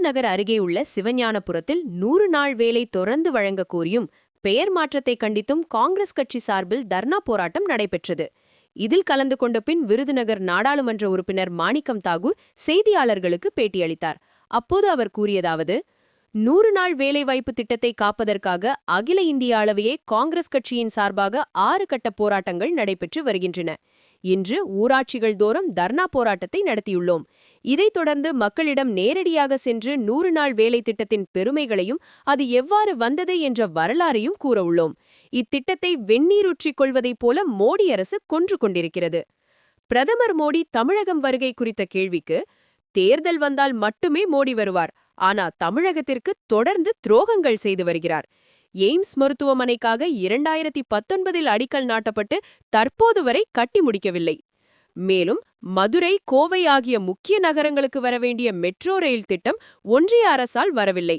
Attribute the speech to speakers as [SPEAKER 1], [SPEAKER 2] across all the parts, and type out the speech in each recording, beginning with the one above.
[SPEAKER 1] விருதுநகர் அருகே உள்ள சிவஞானபுரத்தில் 100 நாள் வேலை தொடர்ந்து வழங்க கோரியும் பெயர் மாற்றத்தை கண்டித்தும் காங்கிரஸ் கட்சி சார்பில் தர்ணா போராட்டம் நடைபெற்றது. இதில் கலந்து கொண்ட பின் விருதுநகர் நாடாளுமன்ற உறுப்பினர் மாணிக்கம் தாகூர் செய்தியாளர்களுக்கு பேட்டியளித்தார். அப்போது அவர் கூறியதாவது: 100 நாள் வேலைவாய்ப்பு திட்டத்தை காப்பதற்காக அகில இந்திய அளவையே காங்கிரஸ் கட்சியின் சார்பாக 6 கட்ட போராட்டங்கள் நடைபெற்று வருகின்றன. இன்று ஊராட்சிகள் தோறும் தர்ணா போராட்டத்தை நடத்தியுள்ளோம். இதைத் தொடர்ந்து மக்களிடம் நேரடியாக சென்று 100 நாள் வேலை திட்டத்தின் பெருமைகளையும் அது எவ்வாறு வந்தது என்ற வரலாறையும் கூற உள்ளோம். இத்திட்டத்தை வெந்நீரூற்றிக் கொள்வதைப் போல மோடி அரசு கொன்று கொண்டிருக்கிறது. பிரதமர் மோடி தமிழகம் வருகை குறித்த கேள்விக்கு, தேர்தல் வந்தால் மட்டுமே மோடி வருவார், ஆனா தமிழகத்திற்கு தொடர்ந்து துரோகங்கள் செய்து வருகிறார். எய்ம்ஸ் மருத்துவமனைக்காக 2019இல் அடிக்கல் நாட்டப்பட்டு தற்போது வரை கட்டி முடிக்கவில்லை. மேலும் மதுரை, கோவை ஆகிய முக்கிய நகரங்களுக்கு வரவேண்டிய மெட்ரோ ரயில் திட்டம் ஒன்றிய அரசால் வரவில்லை.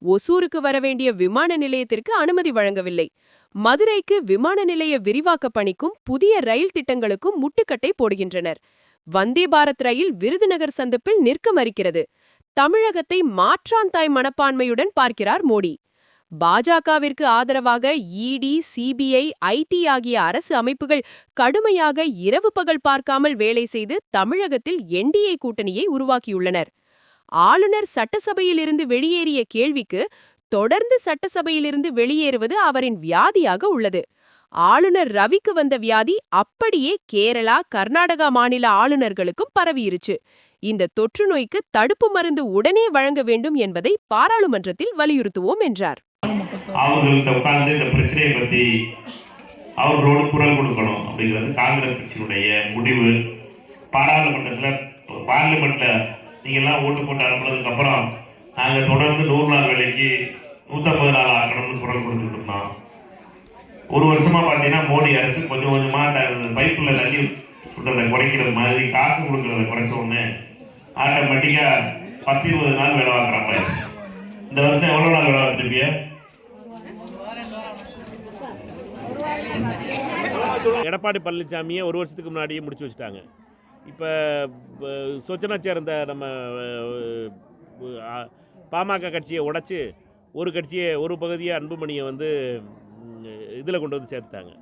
[SPEAKER 1] ஒசூருக்கு வரவேண்டிய விமான நிலையத்திற்கு அனுமதி வழங்கவில்லை. மதுரைக்கு விமான நிலைய விரிவாக்க பணிக்கும் புதிய ரயில் திட்டங்களுக்கும் முட்டுக்கட்டை போடுகின்றனர். வந்தே பாரத் ரயில் விருதுநகர் சந்திப்பில் நிற்க மறுக்கிறது. தமிழகத்தை மாற்றாந்தாய் மனப்பான்மையுடன் பார்க்கிறார் மோடி. பாஜகவிற்கு ஆதரவாக இடி, சிபிஐ, ஐடி ஆகிய அரசு அமைப்புகள் கடுமையாக இரவு பகல் பார்க்காமல் வேலை செய்து தமிழகத்தில் என்டிஏ கூட்டணியை உருவாக்கியுள்ளனர். ஆளுநர் சட்டசபையிலிருந்து வெளியேறிய கேள்விக்கு, தொடர்ந்து சட்டசபையிலிருந்து வெளியேறுவது அவரின் வியாதியாக உள்ளது. ஆளுநர் ரவிக்கு வந்த வியாதி அப்படியே கேரளா, கர்நாடகா மாநில ஆளுநர்களுக்கும் பரவியிருச்சு. இந்த தொற்று நோய்க்கு தடுப்பு மருந்து உடனே வழங்க வேண்டும் என்பதை பாராளுமன்றத்தில் வலியுறுத்துவோம் என்றார்.
[SPEAKER 2] அவர்கள்ட்ட உட்கார்ந்து இந்த பிரச்சனையை பத்தி அவர்களோடு குரல் கொடுக்கணும் அப்படிங்கிறது காங்கிரஸ் கட்சியினுடைய முடிவு. பார்லிமெண்ட்ல நீங்க எல்லாம் ஓட்டு போட்டு அனுப்புனதுக்கு அப்புறம் நாங்க தொடர்ந்து 100 நாள் வேலைக்கு 150 நாள் ஆக்கணும்னு குரல் கொடுத்துட்டு இருந்தோம். ஒரு வருஷமா பாத்தீங்கன்னா மோடி அரசு கொஞ்சம் கொஞ்சமா பைப்புல தண்ணி விட்டுறதை குறைக்கிறது மாதிரி காசு கொடுக்கறத குறைச்ச உடனே ஆட்டோமேட்டிக்கா 10-20 நாள் வேலை வாங்குறாங்க. இந்த வருஷம் எவ்வளவு நாள் வேலை வாங்கிருப்பிய?
[SPEAKER 3] எடப்பாடி பழனிசாமியை ஒரு வருஷத்துக்கு முன்னாடியே முடிச்சு வச்சுட்டாங்க. இப்போ சொச்சனா சேர்ந்த நம்ம பாமக கட்சியை உடைச்சி ஒரு பகுதியை அன்புமணியை இதில் கொண்டு வந்து சேர்த்துட்டாங்க.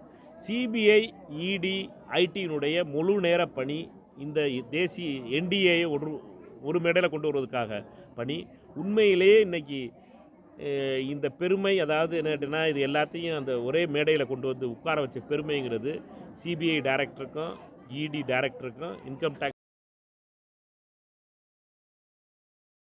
[SPEAKER 3] சிபிஐ, இடி, ஐடியினுடைய முழு நேர பணி இந்த தேசிய என்டிஏயை ஒரு மேடையில் கொண்டு வருவதற்காக பணி. உண்மையிலேயே இன்னைக்கு இந்த பெருமை, அதாவது என்னன்னா இது எல்லாத்தையும் அந்த ஒரே மேடையில் கொண்டு வந்து உட்கார வச்ச பெருமைங்கிறது சிபிஐ டைரக்டருக்கும், இடி டைரக்டருக்கும், இன்கம் டேக்ஸ்